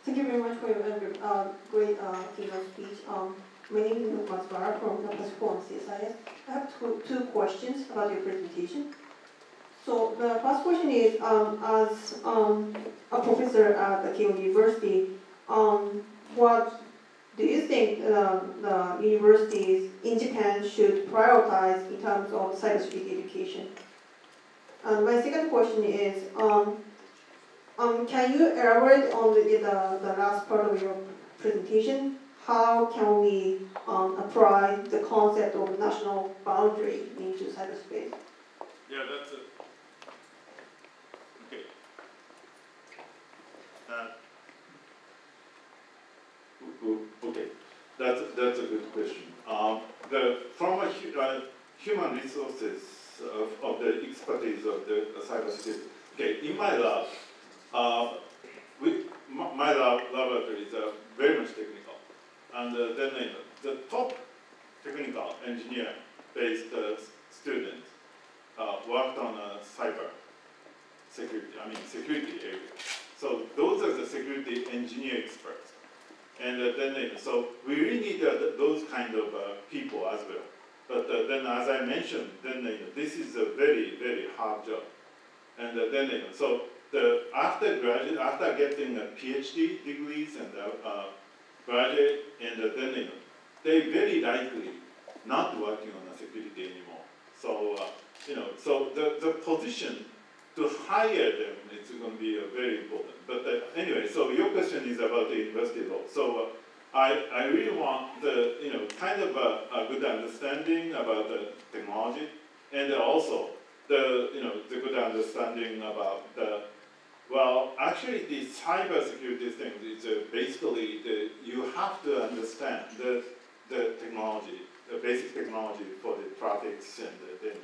Thank you very much for your great keynote speech. My name is Masvara from the Platform CSIS. I have two questions about your presentation. So the first question is, as a professor at the Keio University, what do you think the universities in Japan should prioritize in terms of cybersecurity education? And my second question is, can you elaborate on the last part of your presentation? How can we apply the concept of national boundary into cyberspace? Yeah, that's it. Okay. Okay, that's a good question. From a human resources of the expertise of the cybersecurity. Okay, in my lab, my laboratory is very much technical, and then the top technical engineer-based students worked on cyber security. I mean security area. So those are the security engineer experts, and so we really need those kind of people as well. But then, as I mentioned, this is a very, very hard job, and so after getting a PhD degrees and graduate, and they very likely not working on security anymore. So so the position to hire them is going to be very important. But anyway, so your question is about the university law. So I really want the kind of a good understanding about the technology, and also the good understanding about actually the cyber security thing is basically you have to understand the technology, the basic technology for the traffics, and then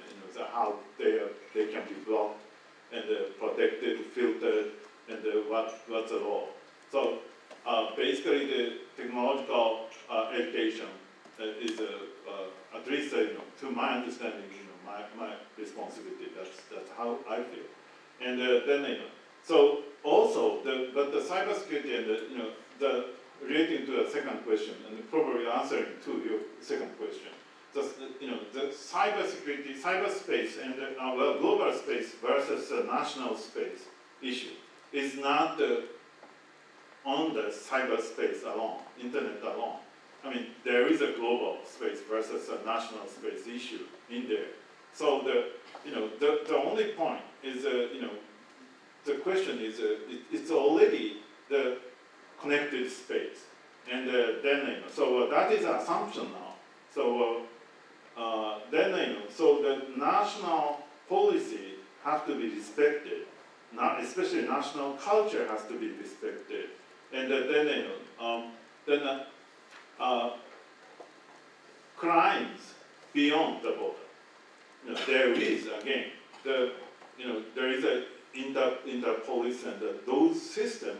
how they can be blocked and protected, filtered, and what's the law. So basically, the technological education is at least to my understanding, my responsibility. That's how I feel. And so also but the cybersecurity and the relating to the second question, and probably answering to your second question. The cybersecurity, cyberspace, and global space versus national space issue is not on the cyberspace alone, internet alone. I mean, there is a global space versus a national space issue in there. So the only point is the question is it's already the connected space, and so that is an assumption now. So so the national policy has to be respected. Especially national culture has to be respected, and crimes beyond the border. There is again there is a interpolice, and those systems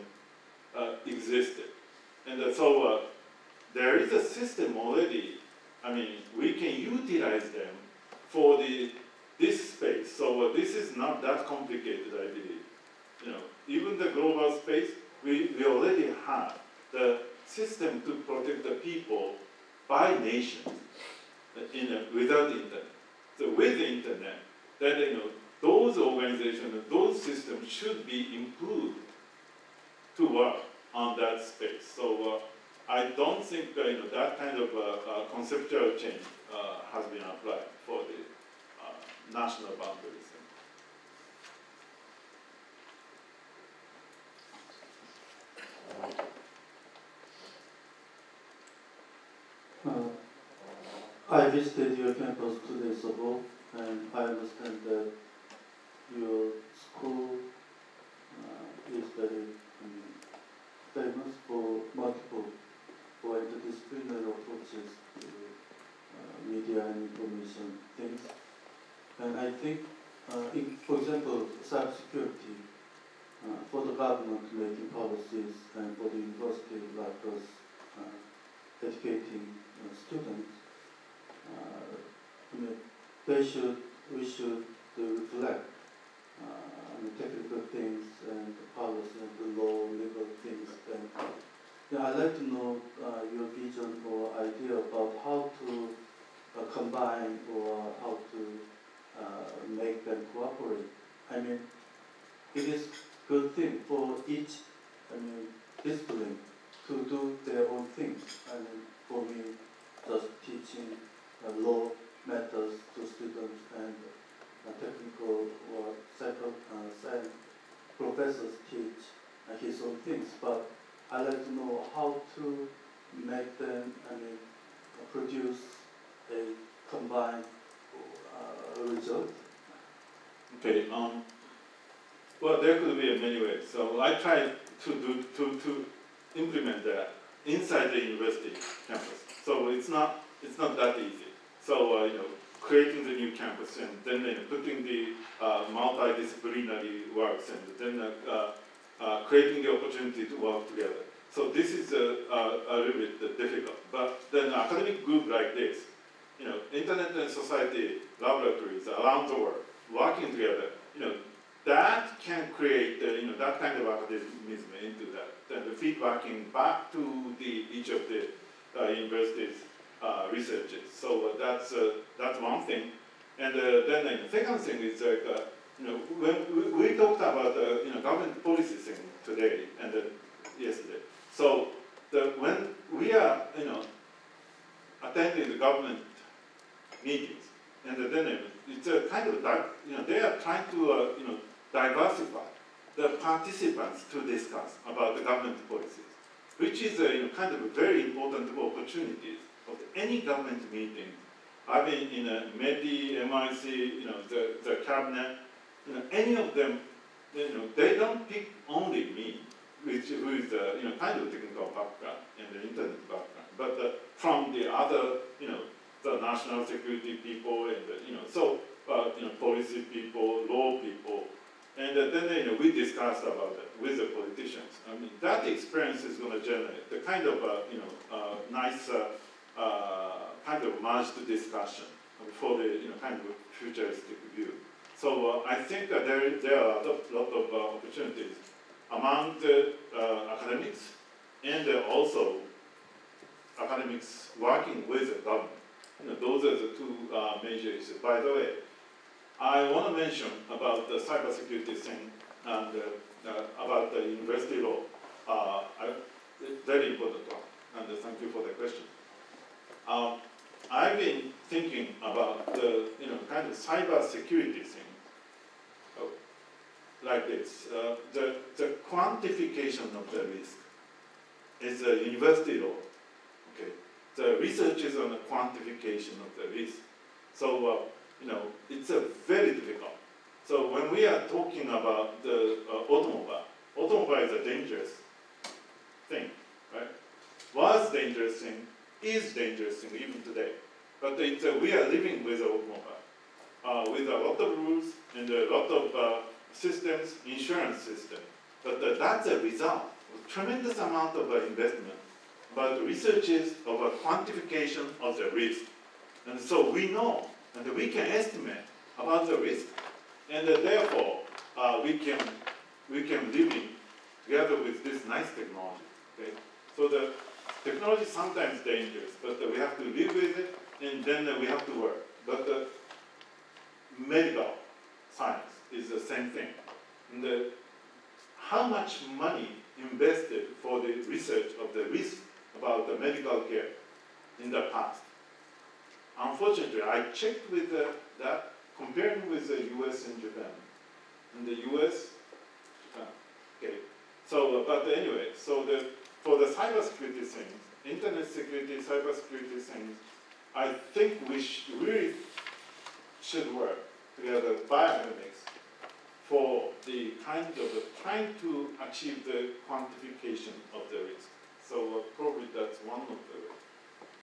existed, and so there is a system already. I mean, we can utilize them for this space. So this is not that complicated, I believe. Even the global space, we already have the system to protect the people by nation without internet. So with the internet, then those organizations, those systems should be improved to work on that space. So I don't think that kind of conceptual change has been applied for the national boundaries. I visited your campus 2 days ago, and I understand that your school is very famous for multiple interdisciplinary approaches to media and information things. And I think, for example, cybersecurity, for the government making policies and for the university like us educating students, we should reflect technical things and policy and the law, legal things, and Yeah, I'd like to know your vision or idea about how to combine or how to make them cooperate. I mean, it is good thing for each, discipline to do their own things. I mean, for me, just teaching law methods to students and technical or science professors teach his own things. But I like to know how to make them, produce a combined result. Okay. Well, there could be many ways. So I try to implement that inside the university campus. So it's not that easy. So creating the new campus and then putting the multidisciplinary works and then creating the opportunity to work together. So this is a little bit difficult. But then academic group like this, internet and society laboratories around the world working together, that can create that kind of academicism into that, and the feedbacking back to each of the universities' researches. So that's one thing. And then the second thing is when we talked about government policy thing today and yesterday. So when we are attending the government meetings, and then it's a kind of they are trying to diversify the participants to discuss about the government policies, which is kind of a very important opportunities of any government meeting. I've been in MEDI, MIC, the cabinet, any of them, they don't pick only me, who is kind of technical background and the internet background, but from the other, the national security people and policy people, law people, and then we discussed about it with the politicians. I mean, that experience is going to generate the kind of nice kind of merged discussion for the kind of futuristic view. So I think that there are a lot of opportunities among the academics and also academics working with the government. Those are the two major issues. By the way, I want to mention about the cybersecurity thing and about the university law. Very important one, and thank you for the question. I've been thinking about the kind of cybersecurity thing like this. The quantification of the risk is a university law. Okay, the research is on the quantification of the risk. So it's a very difficult. So when we are talking about the automobile is a dangerous thing, right? Was dangerous thing, is dangerous thing even today. But we are living with automobile, with a lot of rules and a lot of systems, insurance system. But that's a result of tremendous amount of investment. But research is of a quantification of the risk. And so we know, and we can estimate about the risk, and therefore we can live in together with this nice technology. Okay? So the technology is sometimes dangerous, but we have to live with it, and then we have to work. But the medical science is the same thing. And how much money invested for the research of the risk about the medical care in the past? Unfortunately, I checked with that, comparing with the US and Japan. In the US, Japan. Okay. So, but anyway, so for the cybersecurity things, internet security, cybersecurity things, I think we really should work together by academics for the kind of trying to achieve the quantification of the risk. So probably that's one of the ways.